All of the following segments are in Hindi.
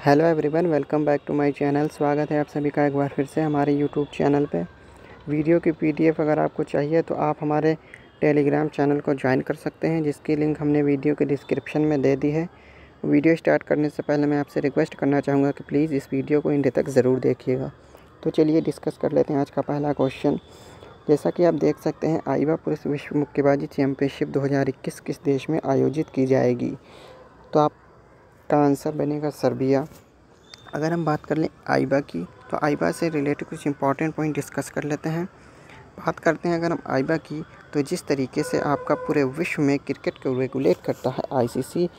Hello everyone, welcome back to my channel. स्वागत है आप सभी का एक बार फिर से हमारे यूट्यूब चैनल पे। वीडियो की पीडीएफ अगर आपको चाहिए तो आप हमारे टेलीग्राम चैनल को ज्वाइन कर सकते हैं, जिसकी लिंक हमने वीडियो के डिस्क्रिप्शन में दे दी है। वीडियो स्टार्ट करने से पहले मैं आपसे रिक्वेस्ट करना चाहूँगा कि प्लीज़ इस वीडियो को एंड तक ज़रूर देखिएगा। तो चलिए डिस्कस कर लेते हैं आज का पहला क्वेश्चन। जैसा कि आप देख सकते हैं, आईबा पुरुष विश्व मुक्केबाजी चैम्पियनशिप 2021 किस देश में आयोजित की जाएगी? तो आपका आंसर बनेगा सर्बिया। अगर हम बात कर लें आईबा की, तो आईबा से रिलेटेड कुछ इंपॉर्टेंट पॉइंट डिस्कस कर लेते हैं। बात करते हैं अगर हम आईबा की, तो जिस तरीके से आपका पूरे विश्व में क्रिकेट को रेगुलेट करता है आईसीसी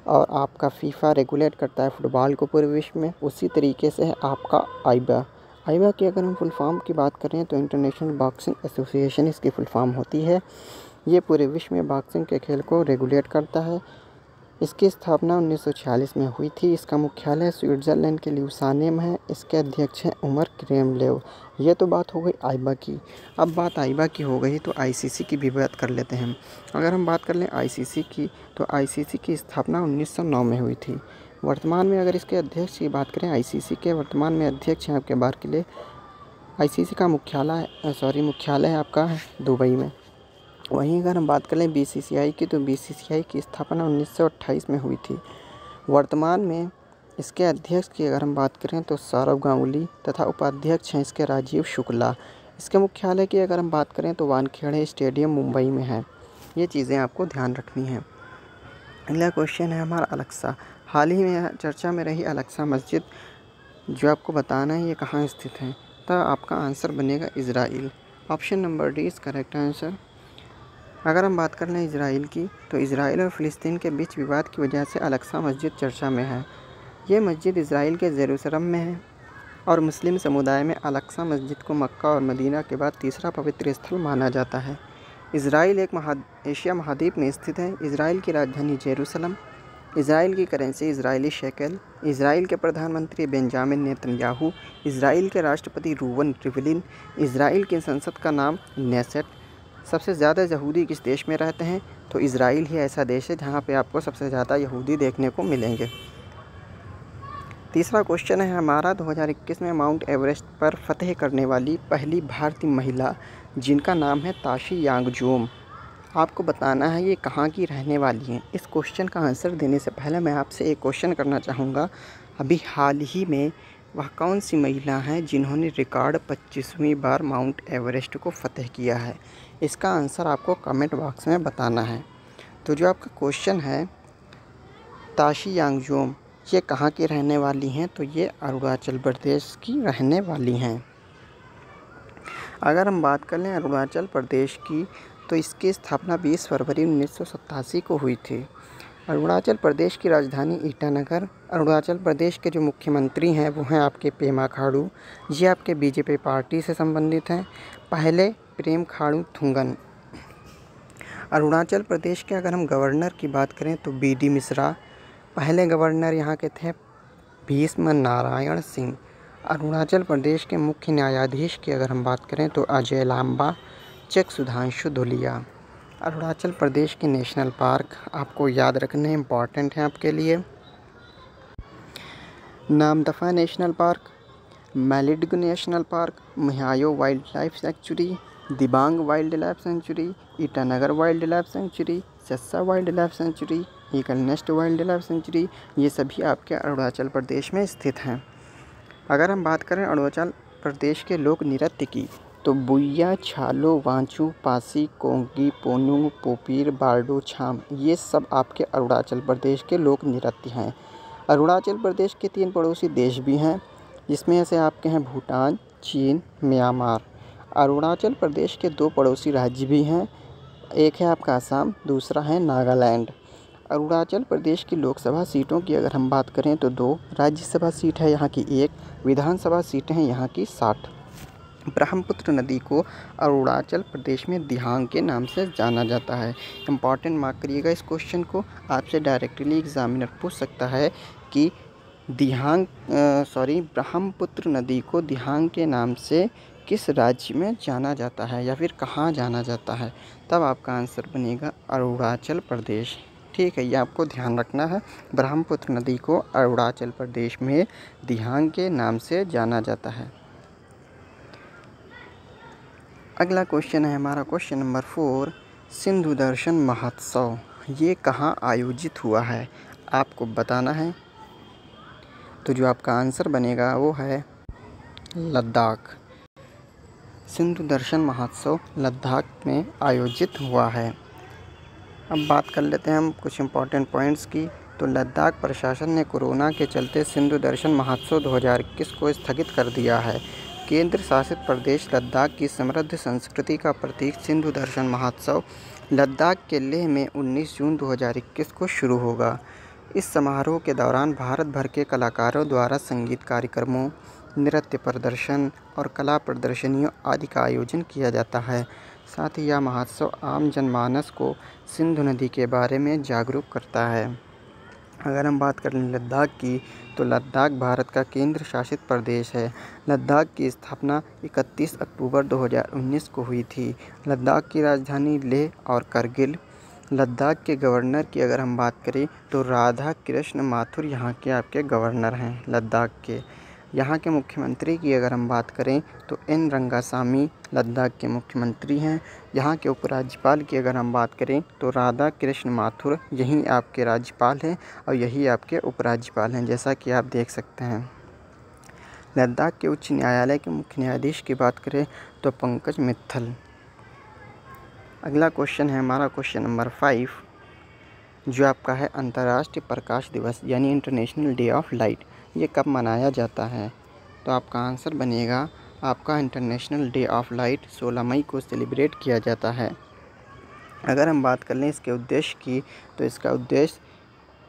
और आपका फीफा रेगुलेट करता है फुटबॉल को पूरे विश्व में, उसी तरीके से है आपका आईबा। आईबा की अगर हम फुल फॉर्म की बात करें तो इंटरनेशनल बॉक्सिंग एसोसिएशन इसकी फुल फॉर्म होती है। ये पूरे विश्व में बॉक्सिंग के खेल को रेगुलेट करता है। इसकी स्थापना 1946 में हुई थी। इसका मुख्यालय स्विट्ज़रलैंड के ल्यूसाने में है। इसके अध्यक्ष हैं उमर क्रेमलेव। ये तो बात हो गई आईबा की। अब बात आईबा की हो गई तो आईसीसी की भी बात कर लेते हैं। अगर हम बात कर लें आईसीसी की, तो आईसीसी की स्थापना 1909 में हुई थी। वर्तमान में अगर इसके अध्यक्ष की बात करें, आईसीसी के वर्तमान में अध्यक्ष हैं आपके बारकिले। आईसीसी का मुख्यालय है आपका दुबई में। वहीं अगर हम बात करें बीसीसीआई की, तो बीसीसीआई की स्थापना 1928 में हुई थी। वर्तमान में इसके अध्यक्ष की अगर हम बात करें तो सौरव गांगुली तथा उपाध्यक्ष हैं इसके राजीव शुक्ला। इसके मुख्यालय की अगर हम बात करें तो वानखेड़े स्टेडियम मुंबई में है। ये चीज़ें आपको ध्यान रखनी है। अगला क्वेश्चन है हमारा अलेक्सा। हाल ही में चर्चा में रही अलेक्सा मस्जिद जो आपको बताना है ये कहाँ स्थित है, तो आपका आंसर बनेगा Israel. Option number D is correct answer. अगर हम बात कर लें इजराइल की, तो इजराइल और फ़िलिस्तीन के बीच विवाद की वजह से अलेक्सा मस्जिद चर्चा में है। ये मस्जिद इजराइल के जेरूसलम में है और मुस्लिम समुदाय में अलेक्सा मस्जिद को मक्का और मदीना के बाद तीसरा पवित्र स्थल माना जाता है। इजराइल एक एशिया महाद्वीप में स्थित है। इजराइल की राजधानी जेरूसलम। इजराइल की करेंसी इजरायली शेकेल। इजराइल के प्रधानमंत्री बेंजामिन नेतन्याहू। इजराइल के राष्ट्रपति रूवन रिवलिन। इजराइल की संसद का नाम नेसेट। सबसे ज़्यादा यहूदी किस देश में रहते हैं, तो इजराइल ही ऐसा देश है जहाँ पे आपको सबसे ज़्यादा यहूदी देखने को मिलेंगे। तीसरा क्वेश्चन है हमारा, 2021 में माउंट एवरेस्ट पर फतह करने वाली पहली भारतीय महिला जिनका नाम है ताशी यांगजोम। आपको बताना है ये कहाँ की रहने वाली हैं। इस क्वेश्चन का आंसर देने से पहले मैं आपसे एक क्वेश्चन करना चाहूँगा। अभी हाल ही में वह कौन सी महिला हैं जिन्होंने रिकॉर्ड 25वीं बार माउंट एवरेस्ट को फतह किया है? इसका आंसर आपको कमेंट बॉक्स में बताना है। तो जो आपका क्वेश्चन है ताशी यांगजोम, ये कहाँ की रहने वाली हैं, तो ये अरुणाचल प्रदेश की रहने वाली हैं। अगर हम बात कर लें अरुणाचल प्रदेश की, तो इसकी स्थापना 20 फरवरी 1987 को हुई थी। अरुणाचल प्रदेश की राजधानी ईटानगर। अरुणाचल प्रदेश के जो मुख्यमंत्री हैं वो हैं आपके पेमा खांडू। ये आपके बीजेपी पार्टी से संबंधित हैं। पहले प्रेम खांडू थुंगन। अरुणाचल प्रदेश के अगर हम गवर्नर की बात करें तो बीडी मिश्रा। पहले गवर्नर यहाँ के थे भीष्म नारायण सिंह। अरुणाचल प्रदेश के मुख्य न्यायाधीश की अगर हम बात करें तो अजय लांबा। चेक सुधांशु धुलिया। अरुणाचल प्रदेश के नेशनल पार्क आपको याद रखने इम्पॉर्टेंट हैं आपके लिए। नामदफा नेशनल पार्क, मैलिडग national park, Miao wildlife sanctuary, Dibang wildlife sanctuary, Itanagar wildlife sanctuary, Sessa wildlife sanctuary, eagle nest wildlife sanctuary, ये सभी आपके अरुणाचल प्रदेश में स्थित हैं। अगर हम बात करें अरुणाचल प्रदेश के लोक नृत्य की, तो बुइया, छालो, वांचू, पासी, कोंगी, पोनुंग, पोपीर, बारडो, छाम, ये सब आपके अरुणाचल प्रदेश के लोक नृत्य हैं। अरुणाचल प्रदेश के 3 पड़ोसी देश भी हैं, जिसमें से आपके हैं भूटान, चीन, म्यांमार। अरुणाचल प्रदेश के 2 पड़ोसी राज्य भी हैं, एक है आपका असम, दूसरा है नागालैंड। अरुणाचल प्रदेश की लोकसभा सीटों की अगर हम बात करें तो 2 राज्यसभा सीट है यहाँ की 1, विधानसभा सीटें हैं यहाँ की 60। ब्रह्मपुत्र नदी को अरुणाचल प्रदेश में दिहांग के नाम से जाना जाता है। इम्पॉर्टेंट मार्क करिएगा इस क्वेश्चन को, आपसे डायरेक्टली एग्जामिनर पूछ सकता है कि ब्रह्मपुत्र नदी को दिहांग के नाम से किस राज्य में जाना जाता है या फिर कहाँ जाना जाता है, तब आपका आंसर बनेगा अरुणाचल प्रदेश। ठीक है, ये आपको ध्यान रखना है। ब्रह्मपुत्र नदी को अरुणाचल प्रदेश में दिहांग के नाम से जाना जाता है। अगला क्वेश्चन है हमारा क्वेश्चन नंबर 4, सिंधु दर्शन महोत्सव ये कहाँ आयोजित हुआ है, आपको बताना है। तो जो आपका आंसर बनेगा वो है लद्दाख। सिंधु दर्शन महोत्सव लद्दाख में आयोजित हुआ है। अब बात कर लेते हैं हम कुछ इम्पोर्टेंट पॉइंट्स की। तो लद्दाख प्रशासन ने कोरोना के चलते सिंधु दर्शन महोत्सव 2021 को स्थगित कर दिया है। केंद्र शासित प्रदेश लद्दाख की समृद्ध संस्कृति का प्रतीक सिंधु दर्शन महोत्सव लद्दाख के लेह में 19 जून 2021 को शुरू होगा। इस समारोह के दौरान भारत भर के कलाकारों द्वारा संगीत कार्यक्रमों, नृत्य प्रदर्शन और कला प्रदर्शनियों आदि का आयोजन किया जाता है। साथ ही यह महोत्सव आम जनमानस को सिंधु नदी के बारे में जागरूक करता है। अगर हम बात करें लद्दाख की, तो लद्दाख भारत का केंद्र शासित प्रदेश है। लद्दाख की स्थापना 31 अक्टूबर 2019 को हुई थी। लद्दाख की राजधानी लेह और करगिल। लद्दाख के गवर्नर की अगर हम बात करें तो राधा कृष्ण माथुर यहाँ के आपके गवर्नर हैं लद्दाख के। यहाँ के मुख्यमंत्री की अगर हम बात करें तो एन रंगासामी लद्दाख के मुख्यमंत्री हैं। यहाँ के उपराज्यपाल की अगर हम बात करें तो राधा कृष्ण माथुर यही आपके राज्यपाल हैं और यही आपके उपराज्यपाल हैं, जैसा कि आप देख सकते हैं। लद्दाख के उच्च न्यायालय के मुख्य न्यायाधीश की बात करें तो पंकज मित्तल। अगला क्वेश्चन है हमारा क्वेश्चन नंबर 5, जो आपका है अंतर्राष्ट्रीय प्रकाश दिवस यानी इंटरनेशनल डे ऑफ लाइट ये कब मनाया जाता है। तो आपका आंसर बनेगा आपका इंटरनेशनल डे ऑफ लाइट 16 मई को सेलिब्रेट किया जाता है। अगर हम बात कर लें इसके उद्देश्य की, तो इसका उद्देश्य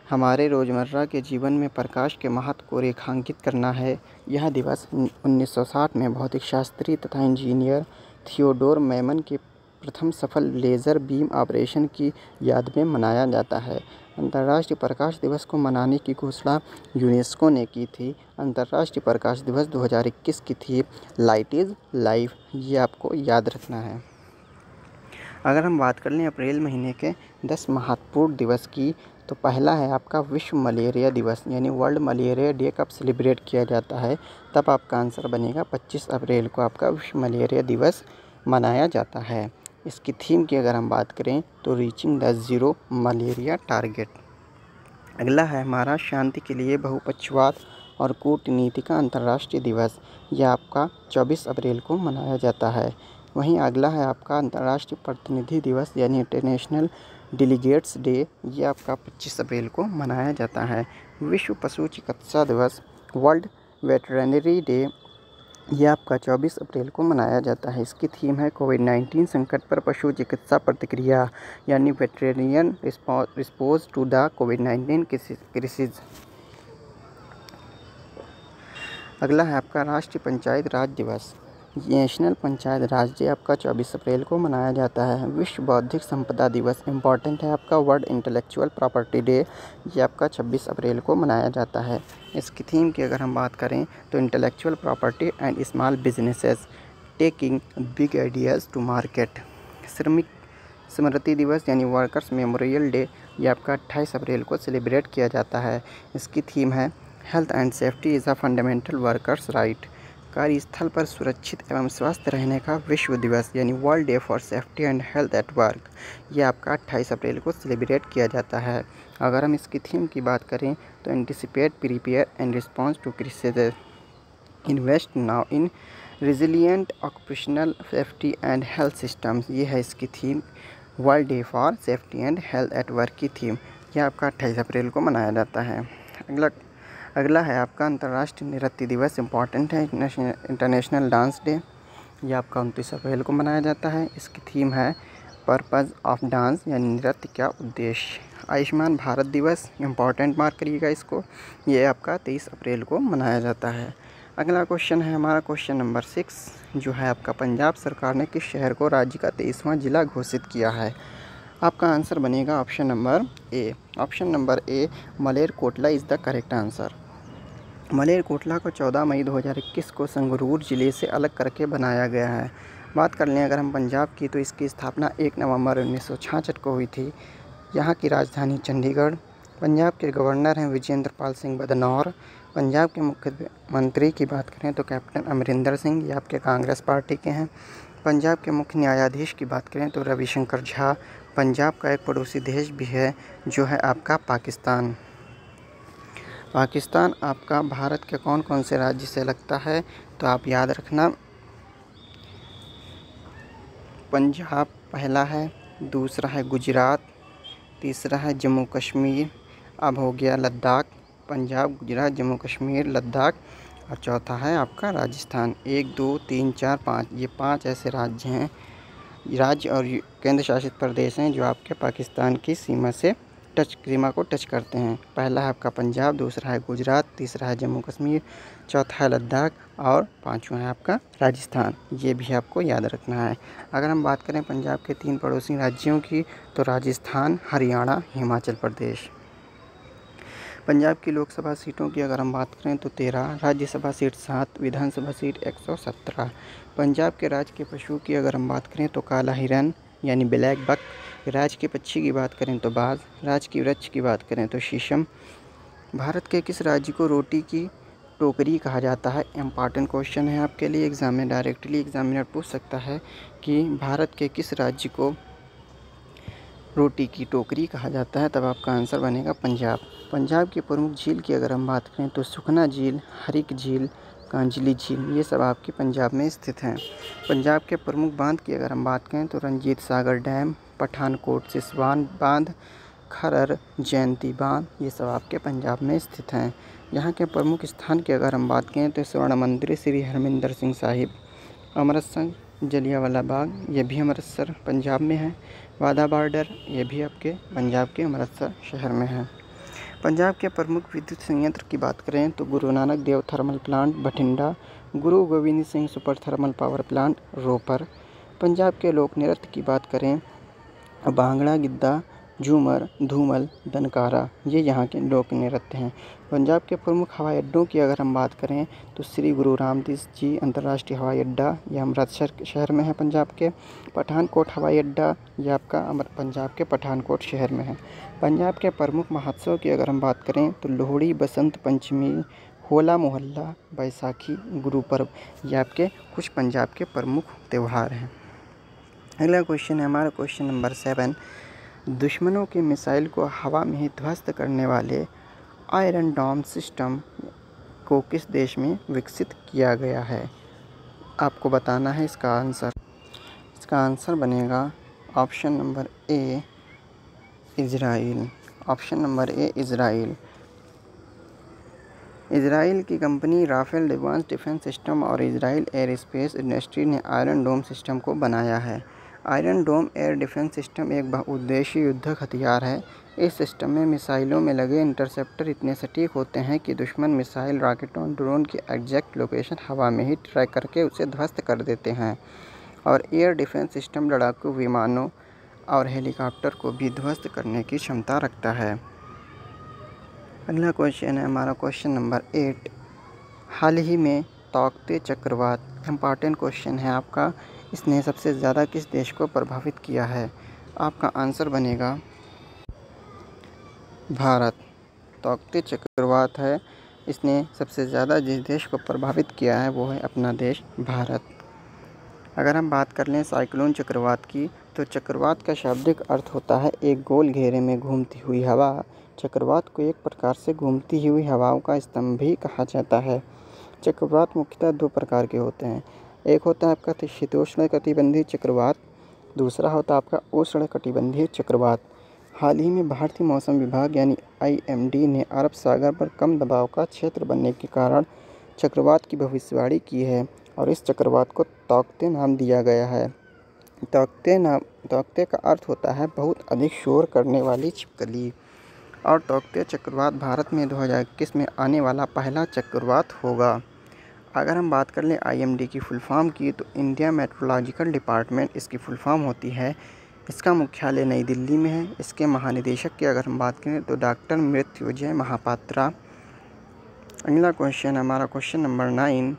हमारे रोज़मर्रा के जीवन में प्रकाश के महत्व को रेखांकित करना है। यह दिवस 1960 में भौतिक शास्त्री तथा इंजीनियर थियोडोर मैमन के प्रथम सफल लेज़र बीम ऑपरेशन की याद में मनाया जाता है। अंतर्राष्ट्रीय प्रकाश दिवस को मनाने की घोषणा यूनेस्को ने की थी। अंतर्राष्ट्रीय प्रकाश दिवस 2021 की थी लाइट इज़ लाइफ, ये आपको याद रखना है। अगर हम बात कर लें अप्रैल महीने के 10 महत्वपूर्ण दिवस की, तो पहला है आपका विश्व मलेरिया दिवस यानी वर्ल्ड मलेरिया डे कब सेलिब्रेट किया जाता है। तब आपका आंसर बनेगा 25 अप्रैल को आपका विश्व मलेरिया दिवस मनाया जाता है। इसकी थीम की अगर हम बात करें तो reaching the zero malaria target. अगला है हमारा शांति के लिए बहुपक्षवाद और कूटनीति का अंतर्राष्ट्रीय दिवस, यह आपका 24 अप्रैल को मनाया जाता है। वहीं अगला है आपका अंतर्राष्ट्रीय प्रतिनिधि दिवस यानी इंटरनेशनल डेलीगेट्स डे, ये आपका 25 अप्रैल को मनाया जाता है। विश्व पशु चिकित्सा दिवस वर्ल्ड वेटरनरी डे, यह आपका 24 अप्रैल को मनाया जाता है। इसकी थीम है कोविड-19 संकट पर पशु चिकित्सा प्रतिक्रिया यानी वेटरनियन रिस्पॉन्स टू द कोविड-19 क्राइसिस। अगला है आपका राष्ट्रीय पंचायत राज दिवस, नेशनल पंचायत राज डे आपका 24 अप्रैल को मनाया जाता है। विश्व बौद्धिक संपदा दिवस इम्पॉर्टेंट है आपका वर्ल्ड इंटेलेक्चुअल प्रॉपर्टी डे, ये आपका 26 अप्रैल को मनाया जाता है। इसकी थीम की अगर हम बात करें तो intellectual property and small businesses taking big ideas to market. श्रमिक स्मृति दिवस यानी वर्कर्स मेमोरियल डे, ये आपका 28 अप्रैल को सेलिब्रेट किया जाता है। इसकी थीम है health and safety is a fundamental workers right. कार्यस्थल पर सुरक्षित एवं स्वस्थ रहने का विश्व दिवस यानी world day for safety and health at work, ये आपका 28 अप्रैल को सेलिब्रेट किया जाता है। अगर हम इसकी थीम की बात करें तो anticipate, prepare and response to crisis, invest now in resilient occupational safety and health systems, ये है इसकी थीम। World day for safety and health at work की थीम, यह आपका 28 अप्रैल को मनाया जाता है। अगला है आपका अंतर्राष्ट्रीय नृत्य दिवस, इम्पॉर्टेंट है इंटरनेशनल डांस डे, ये आपका 29 अप्रैल को मनाया जाता है। इसकी थीम है पर्पज़ ऑफ डांस यानी नृत्य का उद्देश्य। आयुष्मान भारत दिवस इम्पॉर्टेंट मार्क करिएगा इसको, ये आपका 23 अप्रैल को मनाया जाता है। अगला क्वेश्चन है हमारा क्वेश्चन नंबर 6, जो है आपका पंजाब सरकार ने किस शहर को राज्य का 23वां जिला घोषित किया है। आपका आंसर बनेगा option number A. Option number A Malerkotla is the correct answer. Malerkotla को 14 मई 2021 को संगरूर ज़िले से अलग करके बनाया गया है। बात कर लें अगर हम पंजाब की, तो इसकी स्थापना 1 नवंबर 1966 को हुई थी। यहाँ की राजधानी चंडीगढ़। पंजाब के गवर्नर हैं विजेंद्र पाल सिंह बदनौर। पंजाब के मुख्यमंत्री की बात करें तो कैप्टन अमरिंदर सिंह, ये आपके कांग्रेस पार्टी के हैं। पंजाब के मुख्य न्यायाधीश की बात करें तो रविशंकर झा। पंजाब का एक पड़ोसी देश भी है जो है आपका पाकिस्तान। पाकिस्तान आपका भारत के कौन कौन से राज्य से लगता है, तो आप याद रखना, पंजाब पहला है, दूसरा है गुजरात, तीसरा है जम्मू कश्मीर, अब हो गया लद्दाख। पंजाब, गुजरात, जम्मू कश्मीर, लद्दाख और चौथा है आपका राजस्थान। 1 2 3 4 5, ये 5 ऐसे राज्य हैं, राज्य और केंद्र शासित प्रदेश हैं जो आपके पाकिस्तान की सीमा को टच करते हैं। पहला है आपका पंजाब, दूसरा है गुजरात, तीसरा है जम्मू कश्मीर, चौथा है लद्दाख और पांचवा है आपका राजस्थान। ये भी आपको याद रखना है। अगर हम बात करें पंजाब के 3 पड़ोसी राज्यों की तो राजस्थान, हरियाणा, हिमाचल प्रदेश। पंजाब की लोकसभा सीटों की अगर हम बात करें तो 13, राज्यसभा सीट 7, विधानसभा सीट 117। पंजाब के राज्य के पशु की अगर हम बात करें तो काला हिरन यानी ब्लैक बक। राज्य के पक्षी की बात करें तो बाज। राज्य की वृक्ष की बात करें तो शीशम। भारत के किस राज्य को रोटी की टोकरी कहा जाता है? इम्पॉर्टेंट क्वेश्चन है आपके लिए, एग्जाम में डायरेक्टली एग्जामिनर पूछ सकता है कि भारत के किस राज्य को रोटी की टोकरी कहा जाता है, तब आपका आंसर बनेगा पंजाब। पंजाब की प्रमुख झील की अगर हम बात करें तो सुखना झील, हरिक झील, कांजली झील, ये सब आपके पंजाब में स्थित हैं। पंजाब के प्रमुख बांध की अगर हम बात करें तो रंजीत सागर डैम, पठानकोट सिसवान बांध, खरर जयंती बांध, ये सब आपके पंजाब में स्थित हैं। यहाँ के प्रमुख स्थान की अगर हम बात करें तो स्वर्ण मंदिर श्री हरमिंदर सिंह साहिब, अमृतसर जलियांवाला बाग, ये भी अमृतसर पंजाब में है। वाघा बॉर्डर, ये भी आपके पंजाब के अमृतसर शहर में है। पंजाब के प्रमुख विद्युत संयंत्र की बात करें तो Guru Nanak Dev thermal plant Bathinda, Guru Gobind Singh super thermal power plant Ropar. Punjab के लोक नृत्य की बात करें भांगड़ा, गिद्धा, झूमर, धूमल, दनकारा, ये यहाँ के लोक नृत्य हैं। पंजाब के प्रमुख हवाई अड्डों की अगर हम बात करें तो श्री गुरु रामदास जी अंतर्राष्ट्रीय हवाई अड्डा, यह अमृतसर शहर में है पंजाब के। पठानकोट हवाई अड्डा, यह आपका पंजाब के पठानकोट शहर में है। पंजाब के प्रमुख महोत्सव की अगर हम बात करें तो लोहड़ी, बसंत पंचमी, होला मोहल्ला, बैसाखी, गुरुपर्व, ये आपके कुछ पंजाब के प्रमुख त्यौहार हैं। अगला क्वेश्चन है हमारा क्वेश्चन नंबर 7। दुश्मनों की मिसाइल को हवा में ही ध्वस्त करने वाले आयरन डोम सिस्टम को किस देश में विकसित किया गया है? आपको बताना है इसका आंसर। इसका आंसर बनेगा option number A Israel. Option number A Israel. Israel की company Rafael advanced defense system और इज़राइल एयर स्पेस इंडस्ट्री ने आयरन डोम सिस्टम को बनाया है। Iron dome air defense system एक बहुउद्देशीय युद्धक हथियार है। इस सिस्टम में मिसाइलों में लगे इंटरसेप्टर इतने सटीक होते हैं कि दुश्मन मिसाइल, रॉकेट और ड्रोन की एग्जैक्ट लोकेशन हवा में ही ट्रैक करके उसे ध्वस्त कर देते हैं। और एयर डिफेंस सिस्टम लड़ाकू विमानों और हेलीकॉप्टर को भी ध्वस्त करने की क्षमता रखता है। अगला क्वेश्चन है हमारा क्वेश्चन नंबर 8। हाल ही में तौकते चक्रवात, इम्पॉर्टेंट क्वेश्चन है आपका, इसने सबसे ज़्यादा किस देश को प्रभावित किया है? आपका आंसर बनेगा भारत। तौकते चक्रवात है, इसने सबसे ज़्यादा जिस देश को प्रभावित किया है वो है अपना देश भारत। अगर हम बात कर लें साइक्लोन चक्रवात की तो चक्रवात का शाब्दिक अर्थ होता है एक गोल घेरे में घूमती हुई हवा। चक्रवात को एक प्रकार से घूमती हुई हवाओं का स्तंभ भी कहा जाता है। चक्रवात मुख्यतः 2 प्रकार के होते हैं। एक होता है आपका शीतोष्ण कटिबंधीय चक्रवात, दूसरा होता है आपका उष्ण कटिबंधीय चक्रवात। हाल ही में भारतीय मौसम विभाग यानी IMD ने अरब सागर पर कम दबाव का क्षेत्र बनने के कारण चक्रवात की भविष्यवाणी की है और इस चक्रवात को तौकते नाम दिया गया है। तौकते का अर्थ होता है बहुत अधिक शोर करने वाली छिपकली। और तौकते चक्रवात भारत में 2021 में आने वाला पहला चक्रवात होगा। अगर हम बात कर लें IMD की फुल फॉर्म की तो इंडिया मेट्रोलॉजिकल डिपार्टमेंट इसकी फुल फॉर्म होती है। इसका मुख्यालय नई दिल्ली में है। इसके महानिदेशक की अगर हम बात करें तो डॉक्टर मृत्युंजय महापात्रा। अगला क्वेश्चन हमारा क्वेश्चन नंबर 9।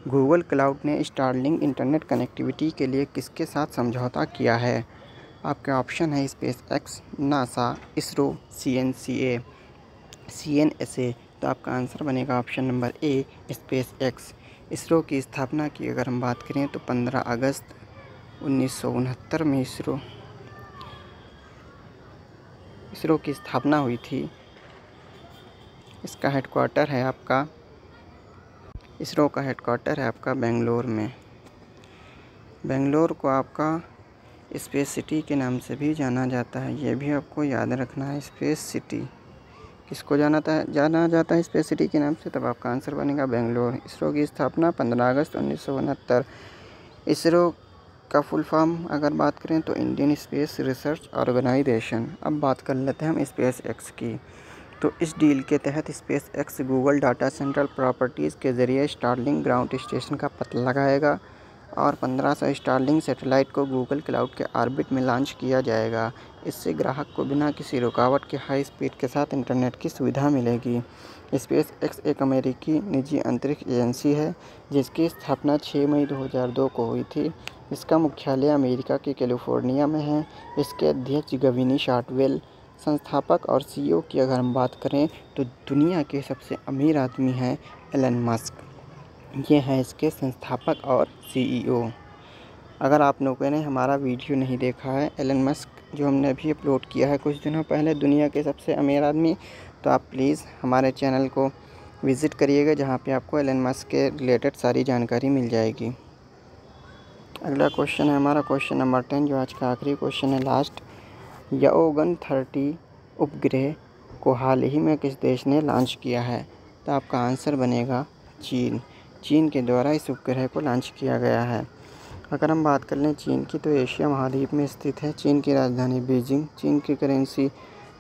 गूगल क्लाउड ने स्टारलिंक इंटरनेट कनेक्टिविटी के लिए किसके साथ समझौता किया है? आपके ऑप्शन है space x, NASA, ISRO, CNSA। तो आपका आंसर बनेगा ऑप्शन नंबर ए, स्पेस एक्स। इसरो की स्थापना की अगर हम बात करें तो 15 अगस्त 1969 में इसरो की स्थापना हुई थी। इसका हेडक्वार्टर है आपका इसरो का हेडक्वार्टर है आपका बेंगलोर में। बेंगलोर को आपका स्पेस सिटी के नाम से भी जाना जाता है, ये भी आपको याद रखना है। स्पेस सिटी किसको जाना जाता है स्पेस सिटी के नाम से, तब आपका आंसर बनेगा बेंगलोर। इसरो की स्थापना 15 अगस्त 1969। इसरो का फुल फॉर्म अगर बात करें तो इंडियन स्पेस रिसर्च ऑर्गेनाइजेशन। अब बात कर लेते हैं हम स्पेस एक्स की। तो इस डील के तहत space x Google data central properties के ज़रिए स्टारलिंक ग्राउंड स्टेशन का पता लगाएगा और 1500 स्टारलिंक सैटेलाइट को गूगल क्लाउड के ऑर्बिट में लॉन्च किया जाएगा। इससे ग्राहक को बिना किसी रुकावट के हाई स्पीड के साथ इंटरनेट की सुविधा मिलेगी। स्पेस एक्स एक अमेरिकी निजी अंतरिक्ष एजेंसी है जिसकी स्थापना 6 मई 2002 को हुई थी। इसका मुख्यालय अमेरिका के कैलिफोर्निया में है। इसके अध्यक्ष गविनी शार्टवेल, संस्थापक और CEO की अगर हम बात करें तो दुनिया के सबसे अमीर आदमी हैं एलन मस्क। ये हैं इसके संस्थापक और CEO। अगर आप लोगों ने हमारा वीडियो नहीं देखा है एलन मस्क जो हमने अभी अपलोड किया है कुछ दिनों पहले, दुनिया के सबसे अमीर आदमी, तो आप प्लीज़ हमारे चैनल को विज़िट करिएगा जहाँ पे आपको एलन मस्क के रिलेटेड सारी जानकारी मिल जाएगी। अगला क्वेश्चन है हमारा क्वेश्चन नंबर 10, जो आज का आखिरी क्वेश्चन है, लास्ट। याओगन 30 उपग्रह को हाल ही में किस देश ने लॉन्च किया है? तो आपका आंसर बनेगा चीन। चीन के द्वारा इस उपग्रह को लॉन्च किया गया है। अगर हम बात कर लें चीन की तो एशिया महाद्वीप में स्थित है। चीन की राजधानी बीजिंग, चीन की करेंसी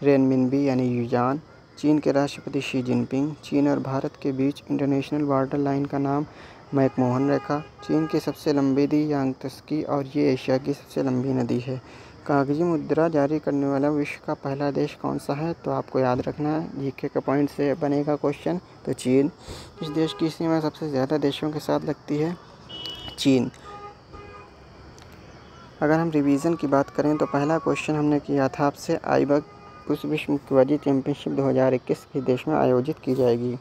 रेनमिनबी यानी युआन, चीन के राष्ट्रपति शी जिनपिंग, चीन और भारत के बीच इंटरनेशनल बॉर्डर लाइन का नाम मैकमोहन रेखा, चीन की सबसे लंबी नदी यांगत्से और ये एशिया की सबसे लंबी नदी है। कागजी मुद्रा जारी करने वाला विश्व का पहला देश कौन सा है? तो आपको याद रखना है, जीके का पॉइंट से बनेगा क्वेश्चन। तो चीन। इस देश की सीमा सबसे ज़्यादा देशों के साथ लगती है चीन। अगर हम रिवीजन की बात करें तो पहला क्वेश्चन हमने किया था आपसे, आईबक पुरुष विश्व मुक्केबाजी चैंपियनशिप 2021 किस देश में आयोजित की जाएगी?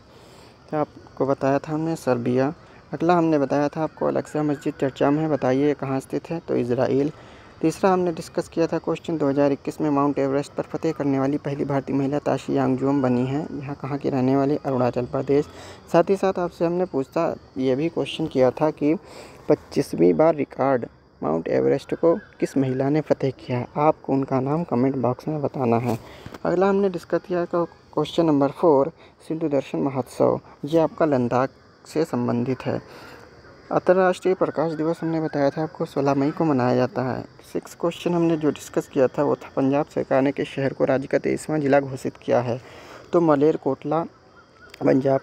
तो आपको बताया था हमने सर्बिया। अगला हमने बताया था आपको अल-अक्सा मस्जिद चर्चा में है, बताइए कहाँ स्थित है? तो इजराइल। तीसरा हमने डिस्कस किया था क्वेश्चन 2021 में माउंट एवरेस्ट पर फतेह करने वाली पहली भारतीय महिला ताशी यांगजोम बनी है। यहाँ कहाँ की रहने वाली? अरुणाचल प्रदेश। साथ ही साथ आपसे हमने ये भी क्वेश्चन किया था कि 25वीं बार रिकॉर्ड माउंट एवरेस्ट को किस महिला ने फतेह किया? आपको उनका नाम कमेंट बॉक्स में बताना है। अगला हमने डिस्कस किया क्वेश्चन नंबर 4, सिंधु दर्शन महोत्सव। ये आपका लद्दाख से संबंधित है। अंतर्राष्ट्रीय प्रकाश दिवस हमने बताया था आपको 16 मई को मनाया जाता है। 6 क्वेश्चन हमने जो डिस्कस किया था वो था, पंजाब सरकार ने किस शहर को राज्य का 23वां जिला घोषित किया है? तो मलेरकोटला पंजाब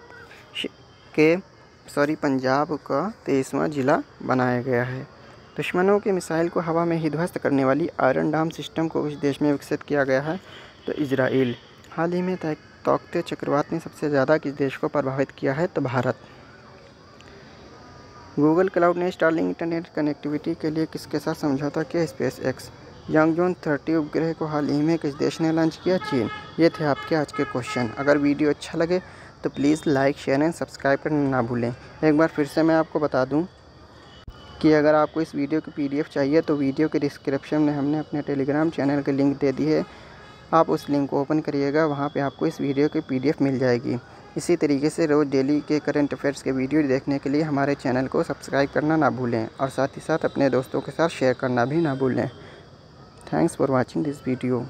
का 23वां जिला बनाया गया है। दुश्मनों के मिसाइल को हवा में ही ध्वस्त करने वाली आयरन डोम सिस्टम को इस देश में विकसित किया गया है? तो इजराइल। हाल ही में तौकते चक्रवात ने सबसे ज़्यादा किस देश को प्रभावित किया है? तो भारत। गूगल क्लाउड ने स्टारलिंक इंटरनेट कनेक्टिविटी के लिए किसके साथ समझौता किया? Space x. यांगजोन 30 उपग्रह को हाल ही में किस देश ने लॉन्च किया? चीन। ये थे आपके आज के क्वेश्चन। अगर वीडियो अच्छा लगे तो please like, share and subscribe करना ना भूलें। एक बार फिर से मैं आपको बता दूं कि अगर आपको इस वीडियो की PDF चाहिए तो वीडियो के डिस्क्रिप्शन में हमने अपने टेलीग्राम चैनल की लिंक दे दी है। आप उस लिंक को ओपन करिएगा, वहाँ पे आपको इस वीडियो की PDF मिल जाएगी। इसी तरीके से रोज़ डेली के करंट अफेयर्स के वीडियो देखने के लिए हमारे चैनल को सब्सक्राइब करना ना भूलें और साथ ही साथ अपने दोस्तों के साथ शेयर करना भी ना भूलें। Thanks for watching this video.